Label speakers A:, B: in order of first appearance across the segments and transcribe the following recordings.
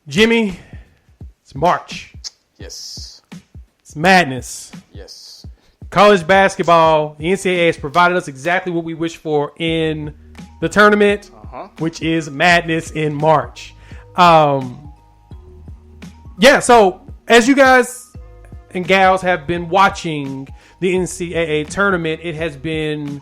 A: Jimmy, it's March.
B: Yes.
A: It's madness.
B: Yes.
A: College basketball, the NCAA has provided us exactly what we wish for in the tournament, which is madness in March. So as you guys and gals have been watching the NCAA tournament, it has been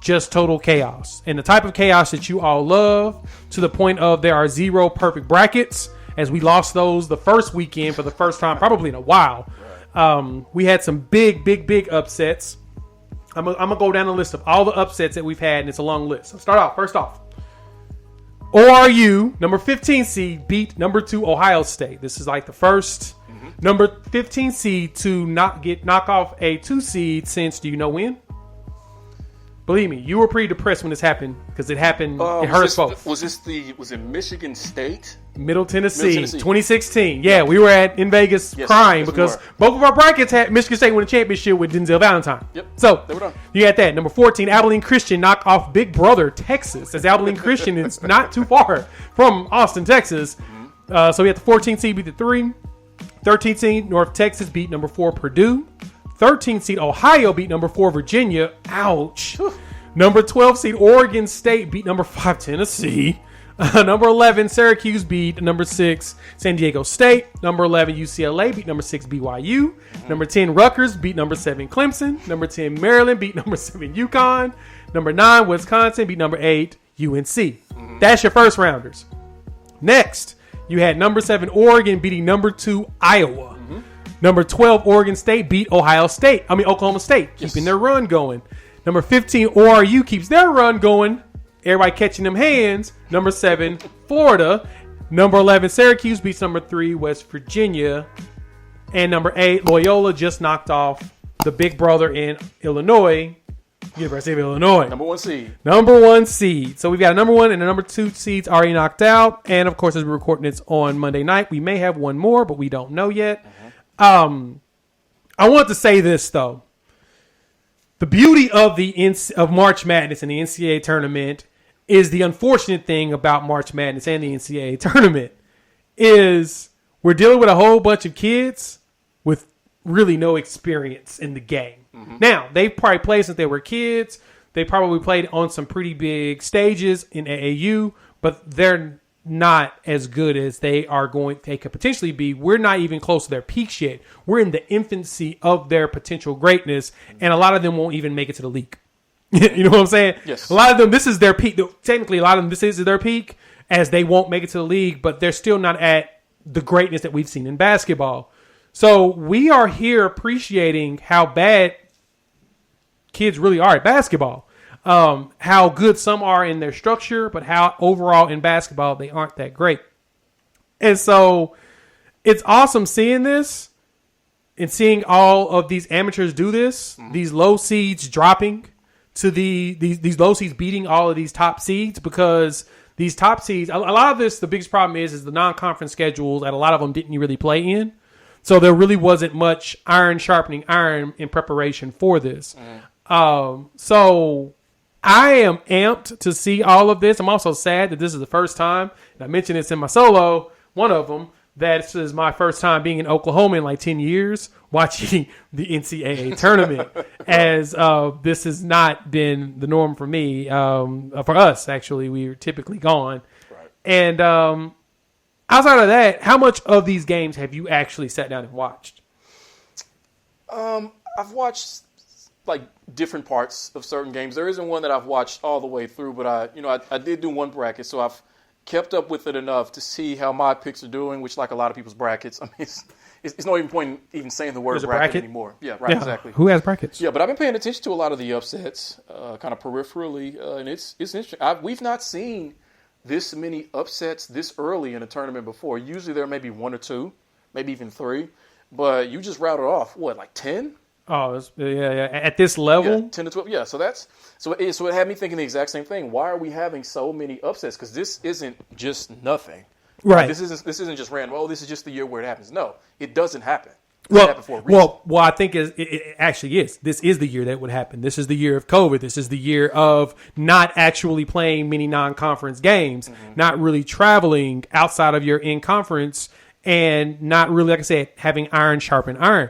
A: just total chaos. And the type of chaos that you all love, to the point of there are 0 perfect brackets, as we lost those the first weekend for the first time probably in a while. We had some big upsets. I'm going to go down the list of all the upsets that we've had, and it's a long list. So start off. First off, ORU, number 15 seed, beat number 2 Ohio State. This is like the first number 15 seed to knock off a 2 seed since, do you know when? Believe me, you were pretty depressed when this happened because it happened. It hurt us both.
B: Was it Michigan State?
A: Middle Tennessee, 2016. Yeah, we were in Vegas crying because both of our brackets had Michigan State win a championship with Denzel Valentine.
B: Yep.
A: So
B: they were done.
A: You got that. Number 14, Abilene Christian knock off Big Brother Texas, as Abilene Christian is not too far from Austin, Texas. So we had the 14 seed beat the 3. 13 seed North Texas beat number 4 Purdue. 13 seed Ohio beat number 4 Virginia. Ouch. Number 12 seed Oregon State beat number 5 Tennessee. Number 11 Syracuse beat number 6 San Diego State. Number 11 UCLA beat number 6 BYU. Number 10 Rutgers beat number 7 Clemson. Number 10 Maryland beat number 7 UConn. Number 9 Wisconsin beat number 8 UNC. That's your first rounders. Next, you had number 7 Oregon beating number 2 Iowa. Number 12 Oregon State beat Oklahoma State, keeping their run going. Number 15 ORU keeps their run going. Everybody catching them hands. Number 7 Florida. Number 11 Syracuse beats number 3 West Virginia. And number 8 Loyola just knocked off the big brother in Illinois, University of Illinois.
B: Number 1 seed.
A: Number 1 seed. So we've got a number 1 and a number 2 seeds already knocked out. And of course, as we're recording this on Monday night, we may have one more, but we don't know yet. I want to say this though. The beauty of March Madness and the NCAA tournament is the unfortunate thing about March Madness and the NCAA tournament is we're dealing with a whole bunch of kids with really no experience in the game. Now, they've probably played since they were kids. They probably played on some pretty big stages in AAU, but they're not as good as they could potentially be. We're not even close to their peaks yet. We're in the infancy of their potential greatness, and a lot of them won't even make it to the league. You know what I'm saying?
B: Yes.
A: A lot of them, this is their peak. Technically, a lot of them, this is their peak, as they won't make it to the league, but they're still not at the greatness that we've seen in basketball. So we are here appreciating how bad kids really are at basketball. How good some are in their structure, but how overall in basketball they aren't that great. And so it's awesome seeing this and seeing all of these amateurs do this, these low seeds dropping to these low seeds beating all of these top seeds, because these top seeds, a lot of this, the biggest problem is the non-conference schedules that a lot of them didn't really play in. So there really wasn't much iron sharpening iron in preparation for this. So I am amped to see all of this. I'm also sad that this is the first time, and I mentioned this in my solo, one of them, that this is my first time being in Oklahoma in like 10 years watching the NCAA tournament, as this has not been the norm for me. For us, actually, we were typically gone.
B: Right.
A: And outside of that, how much of these games have you actually sat down and watched?
B: I've watched like different parts of certain games. There isn't one that I've watched all the way through, but I did do one bracket, so I've kept up with it enough to see how my picks are doing, which, like a lot of people's brackets, I mean, it's no even point even saying the word bracket anymore. Yeah, right, exactly.
A: Who has brackets?
B: Yeah, but I've been paying attention to a lot of the upsets, kind of peripherally, and it's interesting. We've not seen this many upsets this early in a tournament before. Usually there may be 1 or 2, maybe even 3, but you just routed off, what, like 10?
A: Oh, yeah. At this level?
B: Yeah, 10 to 12. Yeah, so it had me thinking the exact same thing. Why are we having so many upsets? Because this isn't just nothing.
A: Right.
B: This isn't just random. Oh, this is just the year where it happens. No, it doesn't happen.
A: Well, I think it actually is. This is the year that would happen. This is the year of COVID. This is the year of not actually playing many non-conference games, not really traveling outside of your in-conference, and not really, like I said, having iron sharpen iron.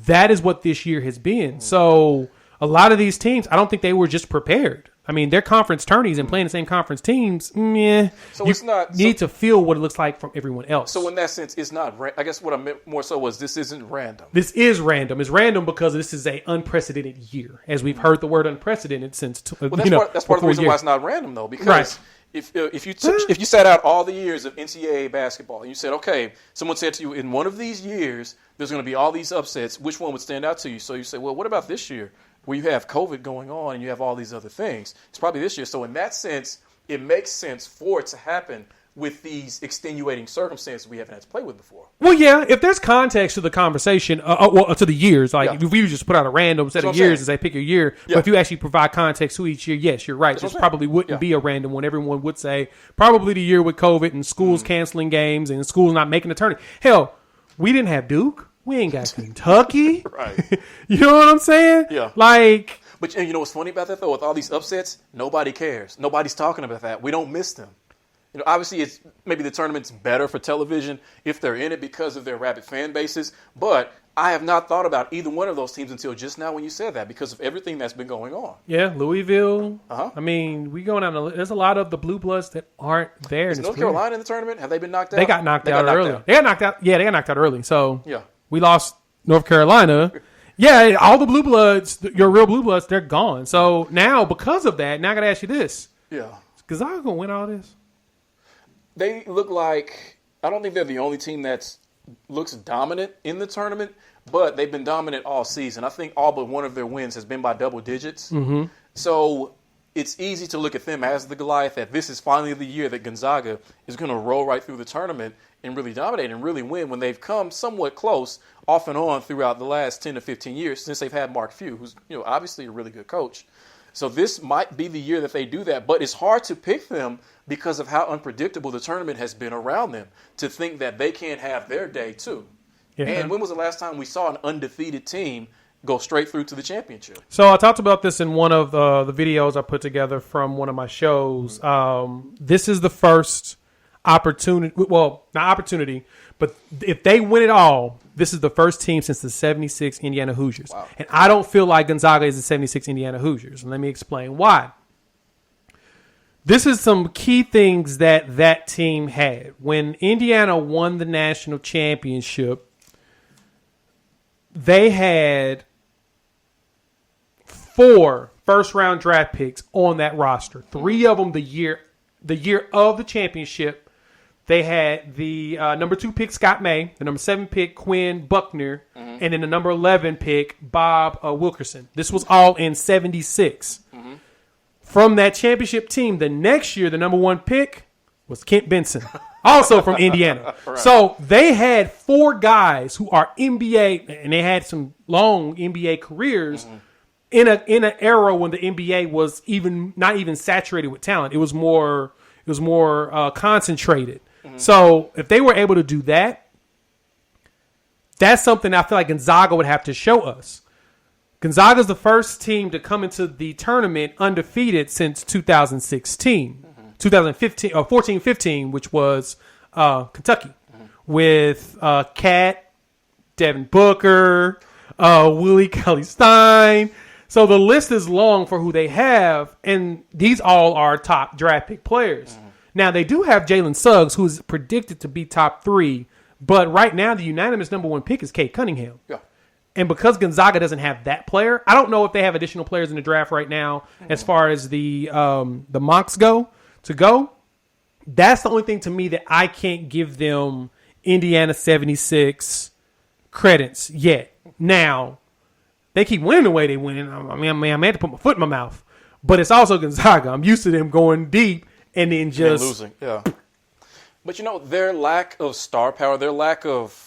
A: That is what this year has been. So a lot of these teams, I don't think they were just prepared. I mean, they're conference tourneys and playing the same conference teams. So
B: it's not
A: need to feel what it looks like from everyone else.
B: So in that sense, it's not. I guess what I meant more so was this isn't random.
A: This is random. It's random because this is an unprecedented year, as we've heard the word unprecedented since.
B: That's part of the reason why it's not random, though, because if you sat out all the years of NCAA basketball and you said, okay, someone said to you in one of these years there's going to be all these upsets, which one would stand out to you? So you say, well, what about this year? Where you have COVID going on and you have all these other things. It's probably this year. So in that sense, it makes sense for it to happen with these extenuating circumstances we haven't had to play with before.
A: Well, yeah, if there's context to the conversation, to the years, like if we just put out a random set of years and say pick your year, but if you actually provide context to each year, yes, you're right. This probably wouldn't be a random one. Everyone would say probably the year with COVID and schools canceling games and schools not making a tournament. Hell, we didn't have Duke. We ain't got Kentucky.
B: Right.
A: You know what I'm saying?
B: Yeah.
A: Like.
B: But you know what's funny about that, though? With all these upsets, nobody cares. Nobody's talking about that. We don't miss them. You know, obviously, it's maybe the tournament's better for television if they're in it because of their rabid fan bases. But I have not thought about either one of those teams until just now when you said that because of everything that's been going on.
A: Yeah, Louisville. I mean, we going down. There's a lot of the Blue Bloods that aren't there.
B: Is North Carolina in the tournament? Have they been knocked out?
A: They got knocked out early. They got knocked out. Yeah, they got knocked out early. So
B: yeah.
A: We lost North Carolina. Yeah, all the Blue Bloods, your real Blue Bloods, they're gone. So now, because of that, now I got to ask you this.
B: Yeah.
A: Is Gonzaga going to win all this?
B: They look like, I don't think they're the only team that looks dominant in the tournament, but they've been dominant all season. I think all but one of their wins has been by double digits. Mm-hmm. So it's easy to look at them as the Goliath, that this is finally the year that Gonzaga is going to roll right through the tournament and really dominate and really win when they've come somewhat close off and on throughout the last 10 to 15 years since they've had Mark Few, who's obviously a really good coach. So this might be the year that they do that, but it's hard to pick them because of how unpredictable the tournament has been around them to think that they can't have their day too. Yeah. And when was the last time we saw an undefeated team go straight through to the championship?
A: So I talked about this in one of the videos I put together from one of my shows. This is the first opportunity. Well, not opportunity, but if they win it all, this is the first team since the 76 Indiana Hoosiers.
B: Wow.
A: And I don't feel like Gonzaga is the 76 Indiana Hoosiers. And let me explain why. This is some key things that team had. When Indiana won the national championship, they had 4 first-round draft picks on that roster. 3 of them the year of the championship. They had the number 2 pick, Scott May, the number 7 pick, Quinn Buckner, and then the number 11 pick, Bob Wilkerson. This was all in 76. Mm-hmm. From that championship team, the next year, the number 1 pick was Kent Benson, also from Indiana. Right. So they had 4 guys who are NBA, and they had some long NBA careers in an era when the NBA was not even saturated with talent. It was more concentrated. So if they were able to do that, that's something I feel like Gonzaga would have to show us. Gonzaga's the first team to come into the tournament undefeated since 2016, 2015, or 14-15, which was Kentucky, with Cat, Devin Booker, Willie Cauley-Stein. So the list is long for who they have, and these all are top draft pick players. Now, they do have Jalen Suggs, who's predicted to be top 3, but right now the unanimous number 1 pick is Cade Cunningham. Yeah. And because Gonzaga doesn't have that player, I don't know if they have additional players in the draft right now as far as the mocks go. That's the only thing to me that I can't give them Indiana 76 credits yet. Now, they keep winning the way they win. I mean, I had to put my foot in my mouth. But it's also Gonzaga. I'm used to them going deep and then just
B: losing. Yeah. But, their lack of star power, their lack of,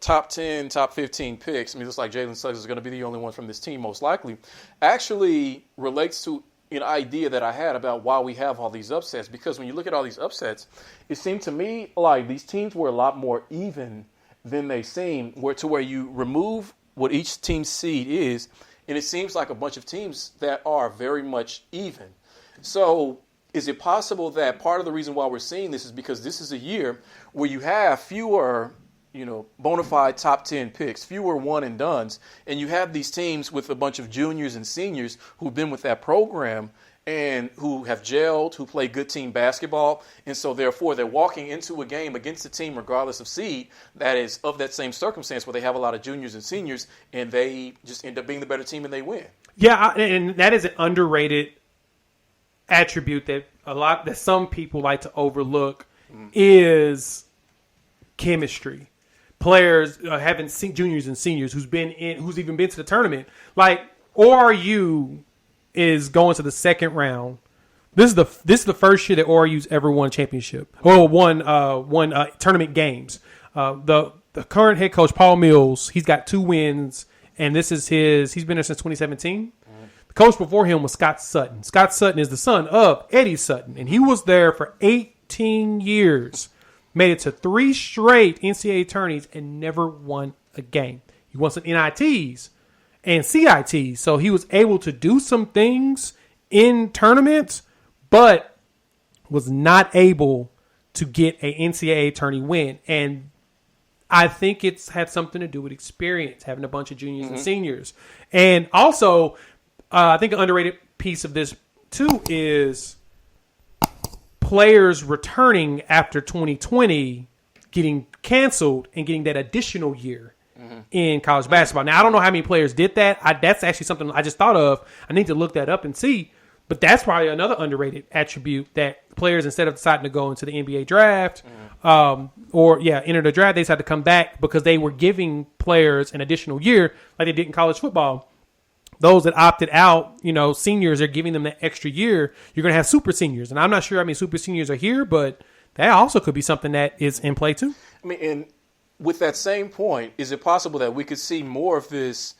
B: top 10, top 15 picks, I mean, it's like Jalen Suggs is going to be the only one from this team most likely, actually relates to an idea that I had about why we have all these upsets. Because when you look at all these upsets, it seemed to me like these teams were a lot more even than they seem, where you remove what each team's seed is, and it seems like a bunch of teams that are very much even. So is it possible that part of the reason why we're seeing this is because this is a year where you have fewer, bona fide top 10 picks, fewer one and dones, and you have these teams with a bunch of juniors and seniors who've been with that program and who have gelled, who play good team basketball, and so therefore they're walking into a game against a team, regardless of seed, that is of that same circumstance where they have a lot of juniors and seniors, and they just end up being the better team and they win.
A: Yeah, and that is an underrated attribute that some people like to overlook is chemistry. Players having juniors and seniors who's even been to the tournament, like ORU is going to the second round. This is the first year that ORU's ever won a championship or won tournament games. The current head coach Paul Mills, he's got 2 wins, and he's been there since 2017. The coach before him was Scott Sutton. Scott Sutton is the son of Eddie Sutton, and he was there for 18 years. Made it to 3 straight NCAA tourneys and never won a game. He won some NITs and CITs, so he was able to do some things in tournaments, but was not able to get a NCAA tourney win. And I think it's had something to do with experience, having a bunch of juniors and seniors. And also, I think an underrated piece of this, too, is players returning after 2020 getting canceled and getting that additional year in college basketball. Now, I don't know how many players did that. That's actually something I just thought of. I need to look that up and see. But that's probably another underrated attribute that players, instead of deciding to go into the NBA draft enter the draft, they decided to come back because they were giving players an additional year like they did in college football. Those that opted out, seniors are giving them that extra year. You're going to have super seniors. And I'm not sure how many super seniors are here, but that also could be something that is in play too.
B: I mean, and with that same point, is it possible that we could see more of this,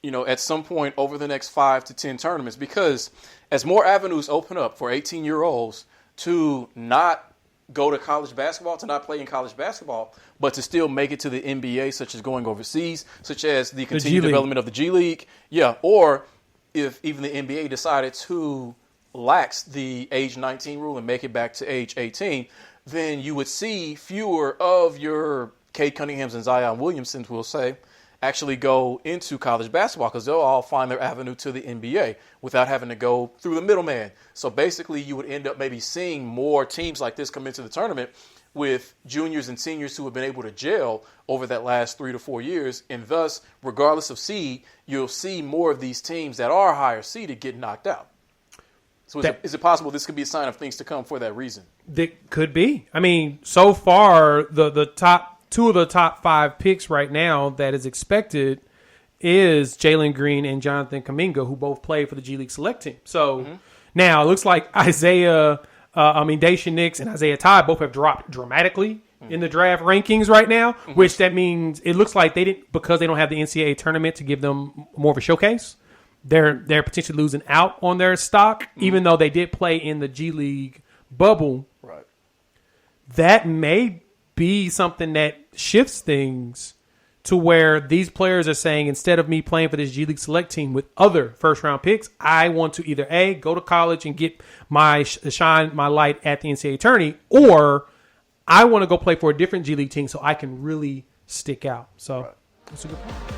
B: at some point over the next 5 to 10 tournaments? Because as more avenues open up for 18-year-olds to not go to college basketball, to not play in college basketball, but to still make it to the NBA, such as going overseas, such as the continued development of the G League. Yeah, or if even the NBA decided to lax the age 19 rule and make it back to age 18, then you would see fewer of your Cade Cunninghams and Zion Williamsons, we'll say, actually go into college basketball because they'll all find their avenue to the NBA without having to go through the middleman. So basically you would end up maybe seeing more teams like this come into the tournament with juniors and seniors who have been able to gel over that last 3 to 4 years. And thus, regardless of seed, you'll see more of these teams that are higher seeded get knocked out. So is it possible this could be a sign of things to come for that reason?
A: That could be. I mean, so far, the top 2 of the top 5 picks right now that is expected is Jalen Green and Jonathan Kuminga, who both play for the G League Select Team. So now it looks like Daisha Nix and Isaiah Todd both have dropped dramatically in the draft rankings right now, which that means it looks like because they don't have the NCAA tournament to give them more of a showcase. They're potentially losing out on their stock, even though they did play in the G League bubble.
B: Right.
A: That may be something that shifts things to where these players are saying, instead of me playing for this G League Select Team with other first-round picks, I want to either A, go to college and get shine my light at the NCAA tourney, or I want to go play for a different G League team so I can really stick out. So That's a good point.